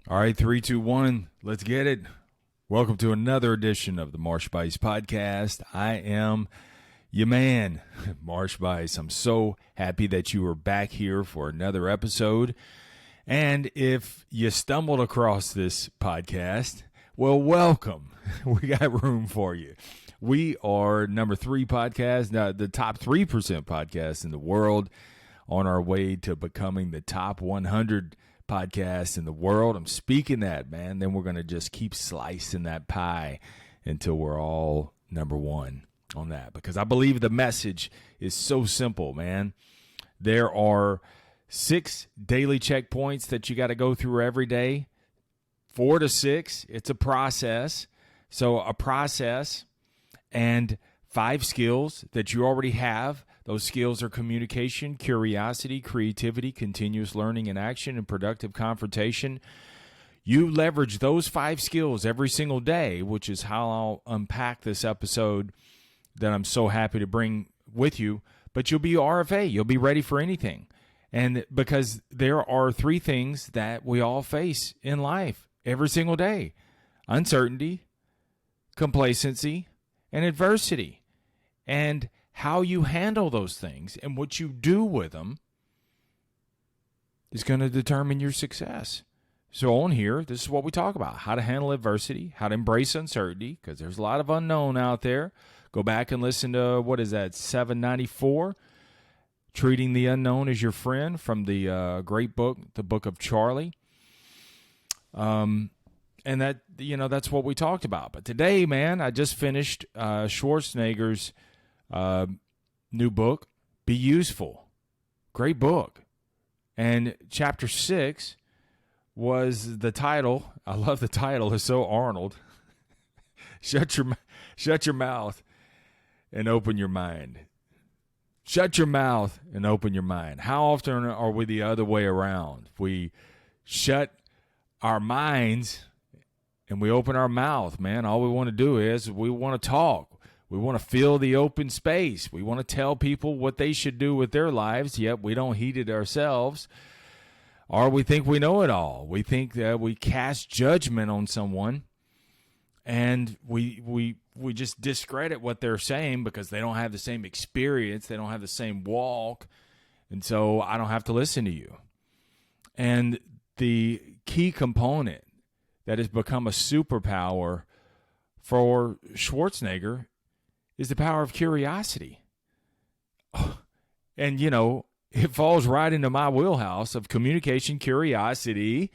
All right, 3, 2, 1, let's get it. Welcome to another edition of the Marsh Buice Podcast. I am your man, Marsh Buice. I'm so happy that you are back here for another episode. And if you stumbled across this podcast, well, welcome. We got room for you. We are number 3 podcast, the top 3% podcast in the world, on our way to becoming the top 100 podcast in the world. I'm speaking that, man. Then we're going to just keep slicing that pie until we're all number 1 on that, because I believe the message is so simple, man. There are 6 daily checkpoints that you got to go through every day. 4 to 6. It's a process. So a process and 5 skills that you already have. Those skills are communication, curiosity, creativity, continuous learning and action, and productive confrontation. You leverage those 5 skills every single day, which is how I'll unpack this episode that I'm so happy to bring with you. But you'll be RFA. You'll be ready for anything. And because there are 3 things that we all face in life every single day: uncertainty, complacency, and adversity. And how you handle those things and what you do with them is going to determine your success. So on here, this is what we talk about: how to handle adversity, how to embrace uncertainty, because there's a lot of unknown out there. Go back and listen to, 794, Treating the Unknown as Your Friend, from the great book, The Book of Charlie. And that, that's what we talked about. But today, man, I just finished Schwarzenegger's new book, Be Useful. Great book. And chapter 6 was the title. I love the title. It's so Arnold. Shut your mouth and open your mind. Shut your mouth and open your mind. How often are we the other way around? We shut our minds and we open our mouth, man. All we want to do is we want to talk. We want to fill the open space. We want to tell people what they should do with their lives, yet we don't heed it ourselves. Or we think we know it all. We think that we cast judgment on someone, and we just discredit what they're saying because they don't have the same experience. They don't have the same walk, and so I don't have to listen to you. And the key component that has become a superpower for Schwarzenegger is the power of curiosity. And, it falls right into my wheelhouse of communication, curiosity,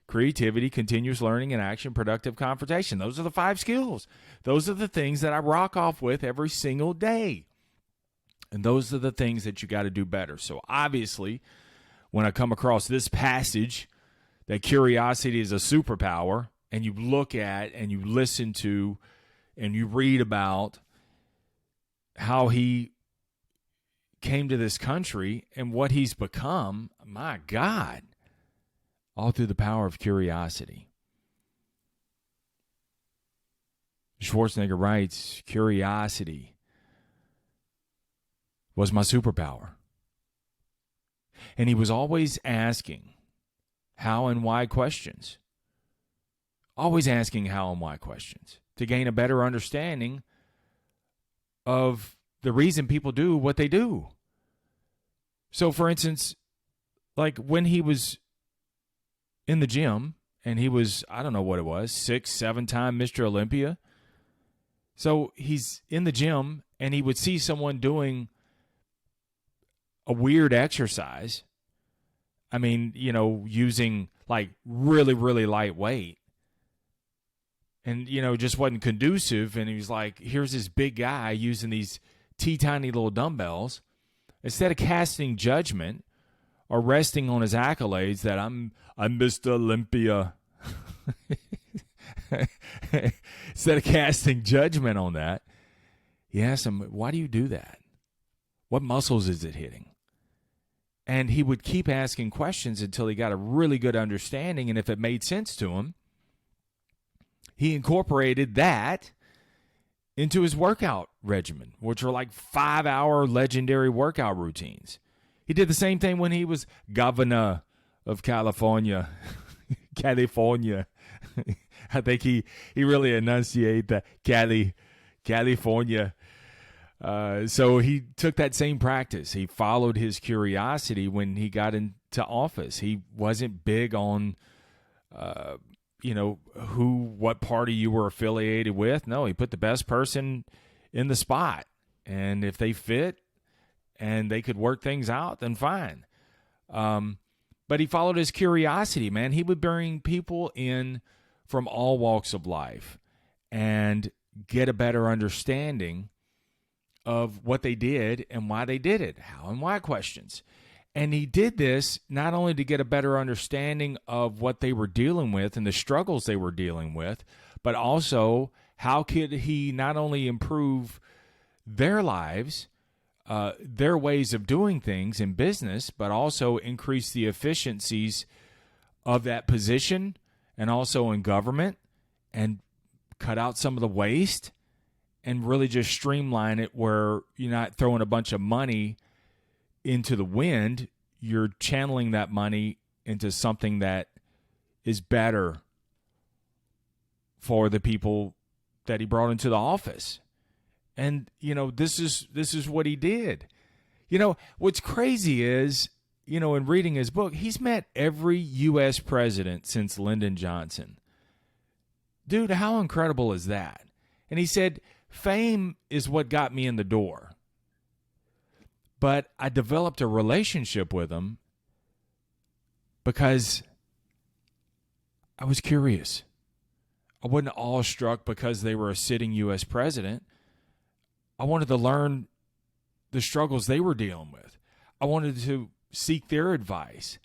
creativity, continuous learning and action, productive confrontation. Those are the 5 skills. Those are the things that I rock off with every single day. And those are the things that you got to do better. So obviously, when I come across this passage, that curiosity is a superpower, and you look at and you listen to and you read about how he came to this country and what he's become, my God, all through the power of curiosity. Schwarzenegger writes, curiosity was my superpower. And he was always asking how and why questions. Always asking how and why questions to gain a better understanding of the reason people do what they do. So, for instance, like when he was in the gym and he was, I don't know what it was, 6, 7-time Mr. Olympia. So he's in the gym and he would see someone doing a weird exercise. I mean, using like really, really light weight. And, just wasn't conducive. And he was like, here's this big guy using these teeny little dumbbells. Instead of casting judgment or resting on his accolades that I'm Mr. Olympia. Instead of casting judgment on that, he asked him, why do you do that? What muscles is it hitting? And he would keep asking questions until he got a really good understanding. And if it made sense to him, he incorporated that into his workout regimen, which are like 5-hour legendary workout routines. He did the same thing when he was governor of California. California. I think he really enunciated the California. So he took that same practice. He followed his curiosity when he got into office. He wasn't big on, what party you were affiliated with. No, he put the best person in the spot. And if they fit and they could work things out, then fine. But he followed his curiosity, man. He would bring people in from all walks of life and get a better understanding of what they did and why they did it, how and why questions. And he did this not only to get a better understanding of what they were dealing with and the struggles they were dealing with, but also how could he not only improve their lives, their ways of doing things in business, but also increase the efficiencies of that position and also in government and cut out some of the waste and really just streamline it where you're not throwing a bunch of money into the wind. You're channeling that money into something that is better for the people that he brought into the office. And, this is what he did. What's crazy is, in reading his book, he's met every U.S. president since Lyndon Johnson. Dude, how incredible is that? And he said, fame is what got me in the door. But I developed a relationship with him because I was curious. I wasn't awestruck because they were a sitting U.S. president. I wanted to learn the struggles they were dealing with. I wanted to seek their advice.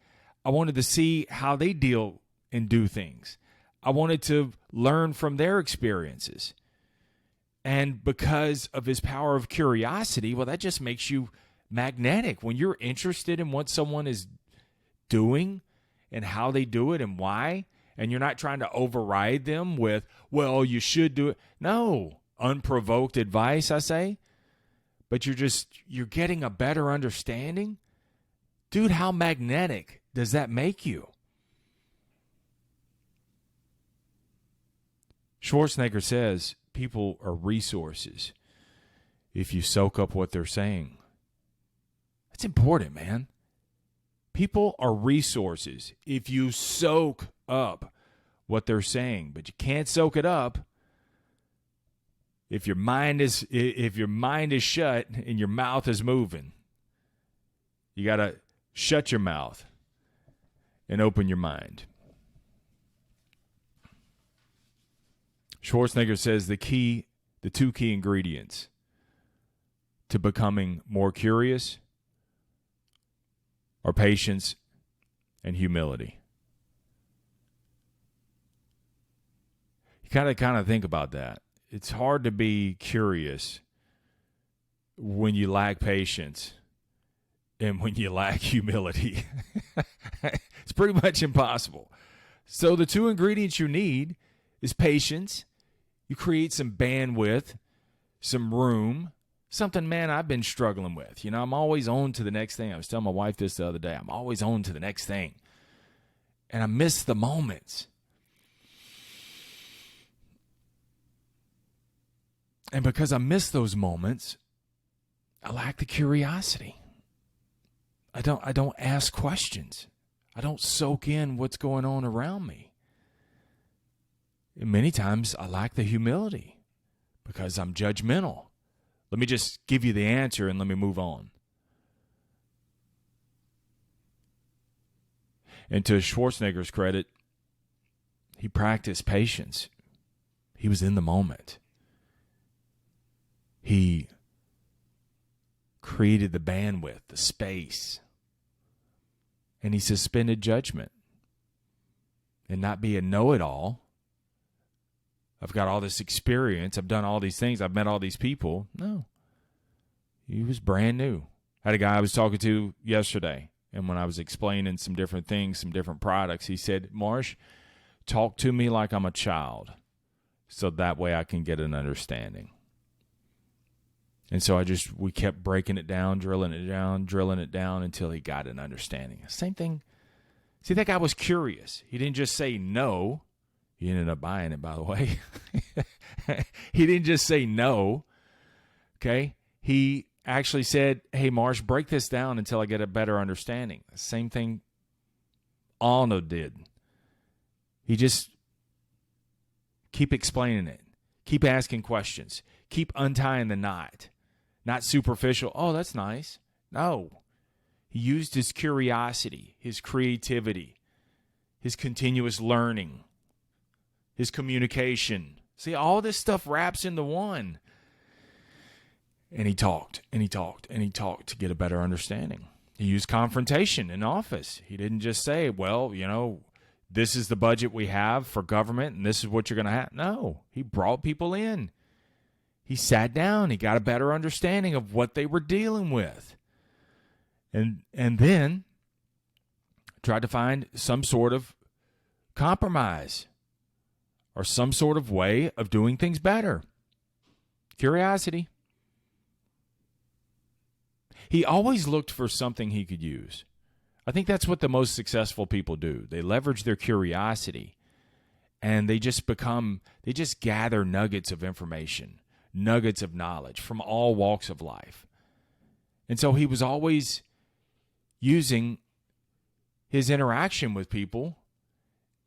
I wanted to see how they deal and do things. I wanted to learn from their experiences. And because of his power of curiosity, well, that just makes you magnetic. When you're interested in what someone is doing and how they do it and why, and you're not trying to override them with, well, you should do it. No. Unprovoked advice, I say, but you're getting a better understanding. Dude, how magnetic does that make you? Schwarzenegger says people are resources if you soak up what they're saying. That's important, man. People are resources if you soak up what they're saying, but you can't soak it up if your mind is shut and your mouth is moving. You got to shut your mouth and open your mind. Schwarzenegger says the two key ingredients to becoming more curious are patience and humility. You kind of think about that. It's hard to be curious when you lack patience and when you lack humility. It's pretty much impossible. So the two ingredients you need is patience. You create some bandwidth, some room, something, man, I've been struggling with. I'm always on to the next thing. I was telling my wife this the other day. I'm always on to the next thing. And I miss the moments. And because I miss those moments, I lack the curiosity. I don't ask questions. I don't soak in what's going on around me. And many times I lack the humility because I'm judgmental. Let me just give you the answer and let me move on. And to Schwarzenegger's credit, he practiced patience. He was in the moment. He created the bandwidth, the space, and he suspended judgment and not be a know-it-all. I've got all this experience. I've done all these things. I've met all these people. No. He was brand new. I had a guy I was talking to yesterday, and when I was explaining some different things, some different products, he said, Marsh, talk to me like I'm a child so that way I can get an understanding. And so we kept breaking it down, drilling it down until he got an understanding. Same thing See, that guy was curious. He didn't just say no. He ended up buying it, by the way. He didn't just say no. Okay? He actually said, hey, Marsh, break this down until I get a better understanding. The same thing Arnold did. He just keep explaining it. Keep asking questions. Keep untying the knot. Not superficial. Oh, that's nice. No. He used his curiosity, his creativity, his continuous learning, his communication. See, all this stuff wraps into one. And he talked, and he talked, and he talked to get a better understanding. He used confrontation in office. He didn't just say, well, this is the budget we have for government, and this is what you're going to have. No, he brought people in. He sat down. He got a better understanding of what they were dealing with. And then tried to find some sort of compromise or some sort of way of doing things better. Curiosity. He always looked for something he could use. I think that's what the most successful people do. They leverage their curiosity, and they just gather nuggets of information, nuggets of knowledge from all walks of life. And so he was always using his interaction with people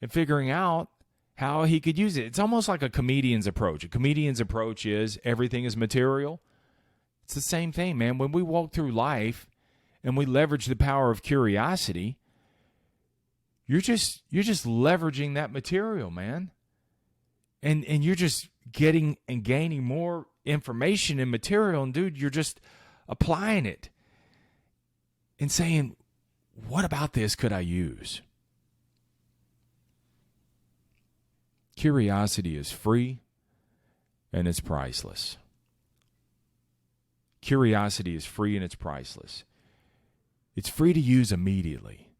and figuring out how he could use it. It's almost like a comedian's approach. A comedian's approach is everything is material. It's the same thing, man. When we walk through life and we leverage the power of curiosity, you're just leveraging that material, man. And you're just getting and gaining more information and material, and dude, you're just applying it and saying, what about this could I use? Curiosity is free and it's priceless. Curiosity is free and it's priceless. It's free to use immediately.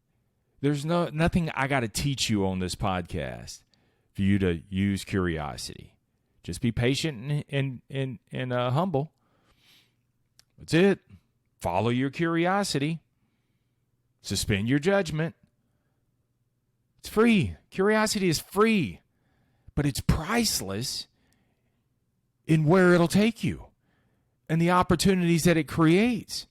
There's nothing I got to teach you on this podcast for you to use curiosity. Just be patient and humble. That's it. Follow your curiosity. Suspend your judgment. It's free. Curiosity is free, but it's priceless in where it'll take you and the opportunities that it creates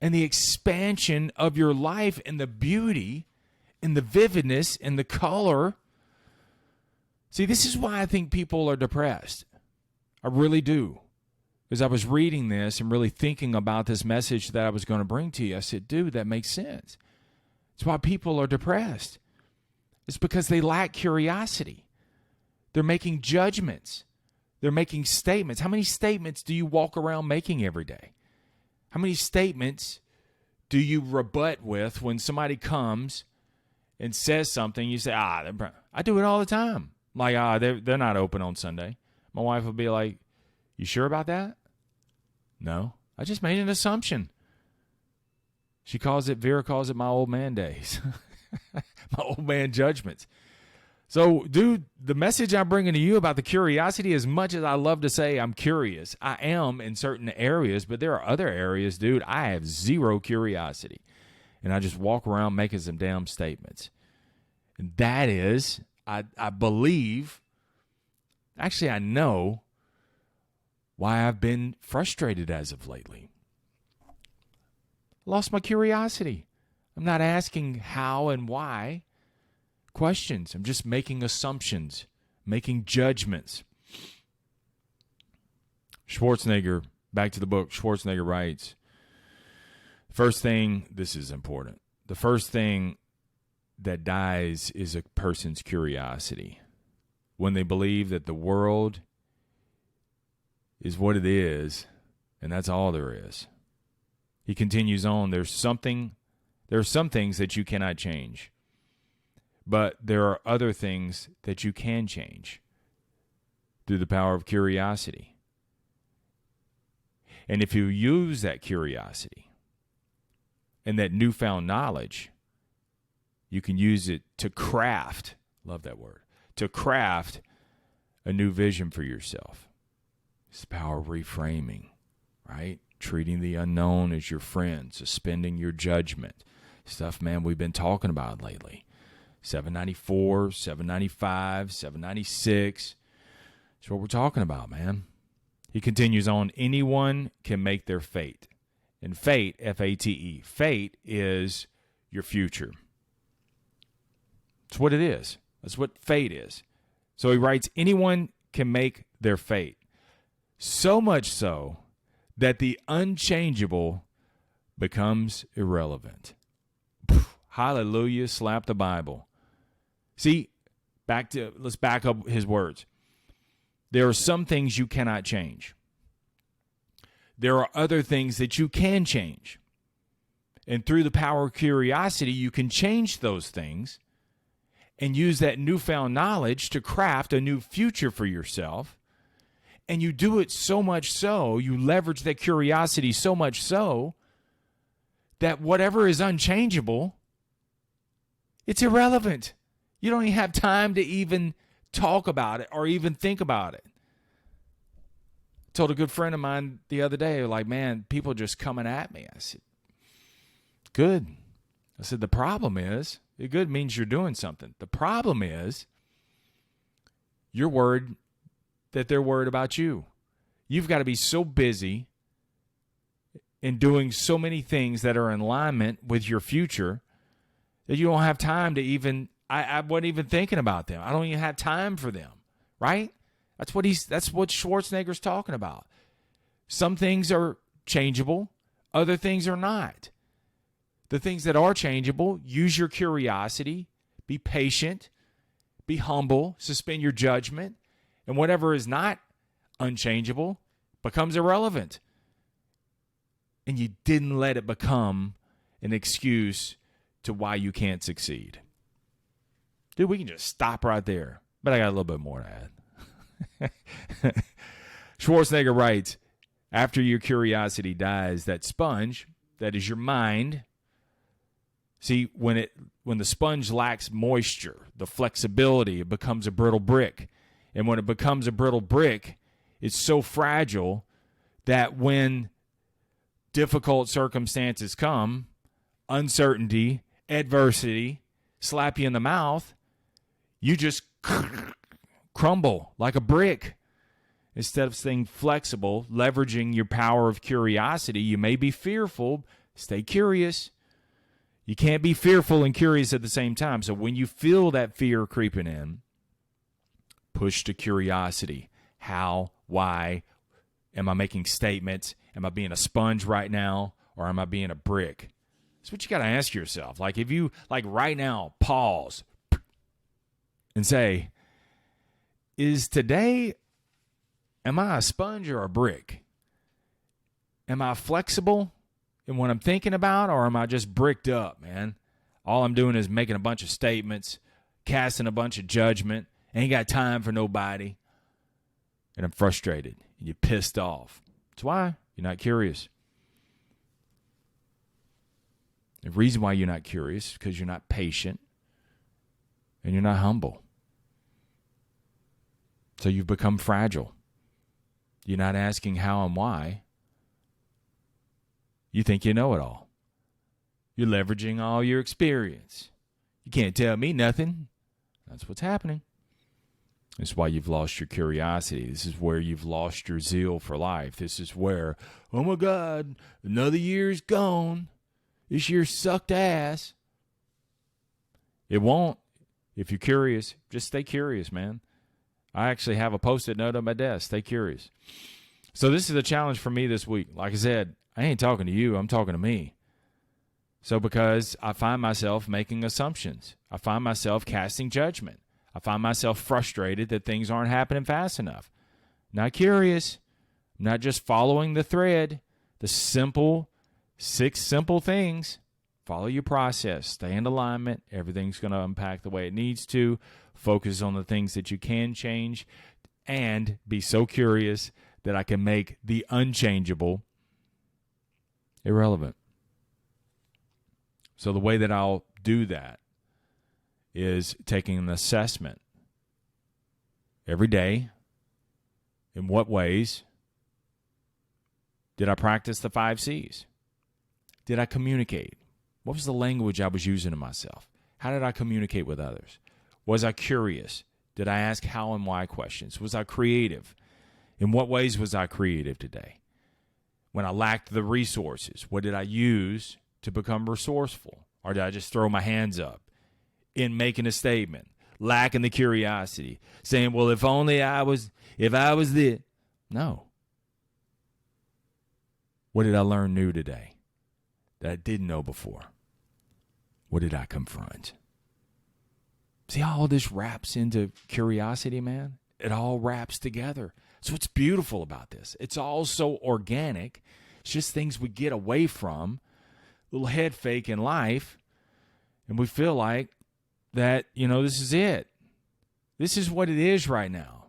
and the expansion of your life and the beauty and the vividness and the color. See, this is why I think people are depressed. I really do. As I was reading this and really thinking about this message that I was going to bring to you, I said, dude, that makes sense. It's why people are depressed. It's because they lack curiosity. They're making judgments. They're making statements. How many statements do you walk around making every day? How many statements do you rebut with when somebody comes and says something? You say, I do it all the time. Like, they're not open on Sunday. My wife will be like, you sure about that? No, I just made an assumption. Vera calls it my old man days. My old man judgments. So, dude, the message I'm bringing to you about the curiosity, as much as I love to say I'm curious, I am in certain areas, but there are other areas, dude, I have zero curiosity. And I just walk around making some damn statements. And that is, I believe, actually I know, why I've been frustrated as of lately. Lost my curiosity. I'm not asking how and why questions. I'm just making assumptions, making judgments. Schwarzenegger, back to the book, Schwarzenegger writes, first thing, this is important, the first thing that dies is a person's curiosity. When they believe that the world is what it is, and that's all there is. He continues on, there are some things that you cannot change, but there are other things that you can change through the power of curiosity. And if you use that curiosity and that newfound knowledge, you can use it to craft, love that word, to craft a new vision for yourself. It's the power of reframing, right? Treating the unknown as your friend, suspending your judgment, stuff, man, we've been talking about lately. 794, 795, 796. That's what we're talking about, man. He continues on, anyone can make their fate. And fate, F-A-T-E, fate is your future. That's what it is. That's what fate is. So he writes, anyone can make their fate. So much so that the unchangeable becomes irrelevant. Hallelujah, slap the Bible. See, let's back up his words. There are some things you cannot change. There are other things that you can change. And through the power of curiosity, you can change those things and use that newfound knowledge to craft a new future for yourself. And you do it so much so, you leverage that curiosity so much so, that whatever is unchangeable, it's irrelevant. You don't even have time to even talk about it or even think about it. I told a good friend of mine the other day, like, man, people are just coming at me. I said, good. I said, the problem is, good means you're doing something. The problem is, you're worried that they're worried about you. You've got to be so busy in doing so many things that are in alignment with your future that you don't have time to even, I wasn't even thinking about them. I don't even have time for them, right? That's what Schwarzenegger's talking about. Some things are changeable, other things are not. The things that are changeable, use your curiosity, be patient, be humble, suspend your judgment, and whatever is not unchangeable becomes irrelevant. And you didn't let it become an excuse to why you can't succeed. Dude, we can just stop right there. But I got a little bit more to add. Schwarzenegger writes, after your curiosity dies, that sponge, that is your mind. See, when the sponge lacks moisture, the flexibility, it becomes a brittle brick. And when it becomes a brittle brick, it's so fragile that when difficult circumstances come, uncertainty, adversity, slap you in the mouth, you just crumble like a brick. Instead of staying flexible, leveraging your power of curiosity, you may be fearful, stay curious. You can't be fearful and curious at the same time. So when you feel that fear creeping in, push to curiosity. How? Why? Am I making statements? Am I being a sponge right now? Or am I being a brick? That's what you got to ask yourself. Like if you, like right now, pause and say, is today, am I a sponge or a brick? Am I flexible in what I'm thinking about, or am I just bricked up, man? All I'm doing is making a bunch of statements, casting a bunch of judgment, ain't got time for nobody, and I'm frustrated, and you're pissed off. That's why you're not curious. The reason why you're not curious is because you're not patient, and you're not humble. So you've become fragile. You're not asking how and why. You think you know it all. You're leveraging all your experience. You can't tell me nothing. That's what's happening. This is why you've lost your curiosity. This is where you've lost your zeal for life. This is where, oh my God, another year's gone. This year sucked ass. It won't. If you're curious, just stay curious, man. I actually have a Post-it note on my desk. Stay curious. So this is a challenge for me this week. Like I said, I ain't talking to you. I'm talking to me. So because I find myself making assumptions. I find myself casting judgment. I find myself frustrated that things aren't happening fast enough. Not curious. I'm not just following the thread. The 6 simple things. Follow your process. Stay in alignment. Everything's going to unpack the way it needs to. Focus on the things that you can change. And be so curious that I can make the unchangeable irrelevant. So the way that I'll do that is taking an assessment every day. In what ways did I practice the 5 C's? Did I communicate? What was the language I was using to myself? How did I communicate with others? Was I curious? Did I ask how and why questions? Was I creative? In what ways was I creative today? When I lacked the resources, what did I use to become resourceful? Or did I just throw my hands up in making a statement, lacking the curiosity, saying, well, if I was the... No. What did I learn new today that I didn't know before? What did I confront? See how all this wraps into curiosity, man? It all wraps together. So what's beautiful about this? It's all so organic. It's just things we get away from, little head fake in life, and we feel like that, this is it. This is what it is right now.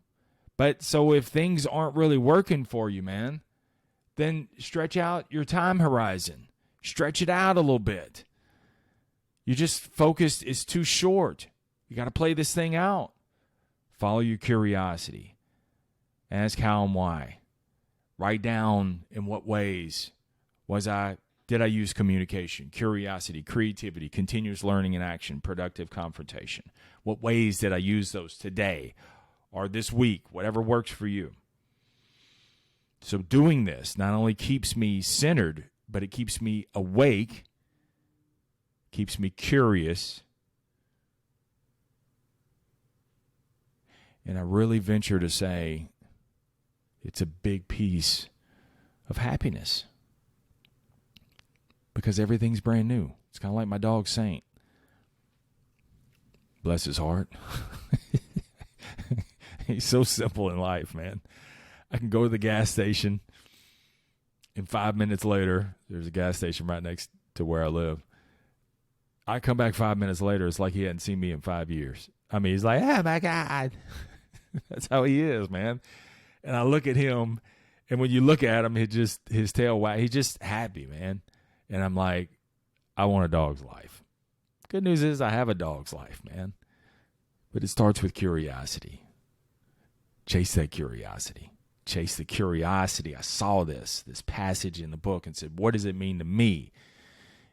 But so if things aren't really working for you, man, then stretch out your time horizon. Stretch it out a little bit. You just focused is too short. You got to play this thing out. Follow your curiosity. Ask how and why. Write down in what ways did I use communication, curiosity, creativity, continuous learning and action, productive confrontation. What ways did I use those today or this week, whatever works for you? So doing this not only keeps me centered, but it keeps me awake, keeps me curious, and I really venture to say it's a big piece of happiness because everything's brand new. It's kind of like my dog Saint. Bless his heart. He's so simple in life, man. I can go to the gas station, and 5 minutes later, there's a gas station right next to where I live. I come back 5 minutes later, it's like he hadn't seen me in 5 years. I mean, he's like, oh, my God. That's how he is, man. And I look at him, and when you look at him, his tail wag. He's just happy, man. And I'm like, I want a dog's life. Good news is I have a dog's life, man. But it starts with curiosity. Chase that curiosity. Chase the curiosity. I saw this passage in the book and said, what does it mean to me?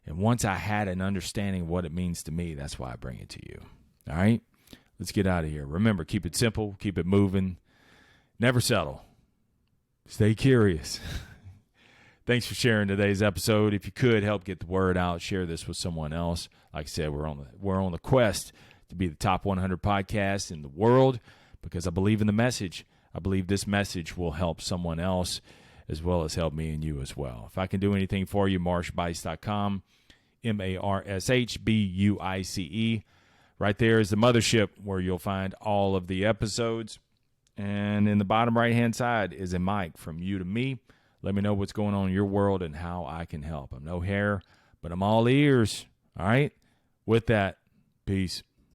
And once I had an understanding of what it means to me, that's why I bring it to you. All right? Let's get out of here. Remember, keep it simple. Keep it moving. Never settle. Stay curious. Thanks for sharing today's episode. If you could, help get the word out. Share this with someone else. Like I said, we're on the quest to be the top 100 podcast in the world because I believe in the message. I believe this message will help someone else as well as help me and you as well. If I can do anything for you, marshbuice.com, MarshBuice. Right there is the mothership where you'll find all of the episodes. And in the bottom right-hand side is a mic from you to me. Let me know what's going on in your world and how I can help. I'm no hair, but I'm all ears. All right? With that, peace.